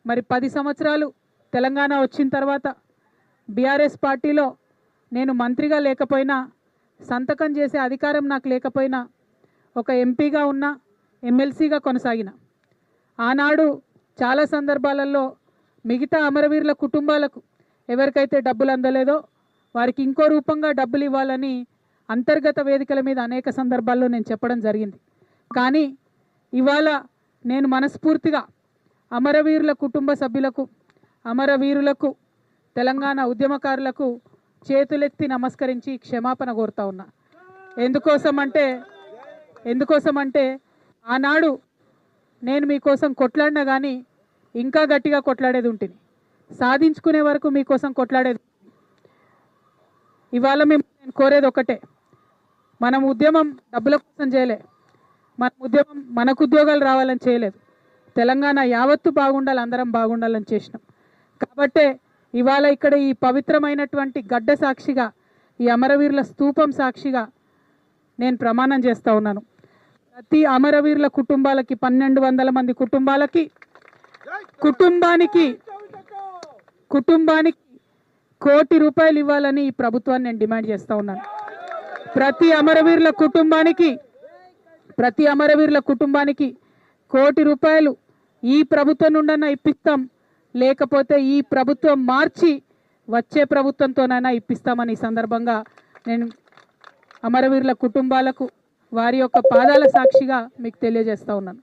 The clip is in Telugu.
మరి 10 సంవత్సరాలు తెలంగాణ వచ్చిన తర్వాత బీఆర్ఎస్ పార్టీలో నేను మంత్రిగా లేకపోయినా, సంతకం చేసే అధికారం నాకు లేకపోయినా, ఒక ఎంపీగా ఉన్న, ఎమ్మెల్సీగా కొనసాగిన. ఆనాడు చాలా సందర్భాలలో మిగతా అమరవీరుల కుటుంబాలకు ఎవరికైతే డబ్బులు అందలేదో వారికి ఇంకో రూపంగా డబ్బులు ఇవ్వాలని అంతర్గత వేదికల మీద అనేక సందర్భాల్లో నేను చెప్పడం జరిగింది. కానీ ఇవాళ నేను మనస్ఫూర్తిగా అమరవీరుల కుటుంబ సభ్యులకు, అమరవీరులకు, తెలంగాణ ఉద్యమకారులకు చేతులెత్తి నమస్కరించి క్షమాపణ కోరుతా ఉన్నా. ఎందుకోసమంటే ఆనాడు నేను మీకోసం కొట్లాడినా కానీ ఇంకా గట్టిగా కొట్లాడేది ఉంటుంది, సాధించుకునే వరకు మీకోసం కొట్లాడేది. ఇవాళ నేను కోరేది ఒకటే, మనం ఉద్యమం డబ్బుల కోసం చేయలే, మన ఉద్యమం మనకు ఉద్యోగాలు రావాలని చేయలేదు, తెలంగాణ యావత్తు బాగుండాలి, అందరం బాగుండాలని చేసినాం. కాబట్టే ఇవాళ ఇక్కడ ఈ పవిత్రమైనటువంటి గడ్డ సాక్షిగా, ఈ అమరవీరుల స్తూపం సాక్షిగా నేను ప్రమాణం చేస్తూ ఉన్నాను. ప్రతి అమరవీరుల కుటుంబాలకి 1200 మంది కుటుంబానికి ₹1 కోటి ఇవ్వాలని ఈ ప్రభుత్వాన్ని నేను డిమాండ్ చేస్తూ ఉన్నాను. ప్రతి అమరవీరుల కుటుంబానికి ₹1 ఈ ప్రభుత్వం నుండన్నా ఇప్పిస్తాం, లేకపోతే ఈ ప్రభుత్వం మార్చి వచ్చే ప్రభుత్వంతోనైనా ఇప్పిస్తామని ఈ సందర్భంగా నేను అమరవీరుల కుటుంబాలకు వారి యొక్క పాదాల సాక్షిగా మీకు తెలియజేస్తూ ఉన్నాను.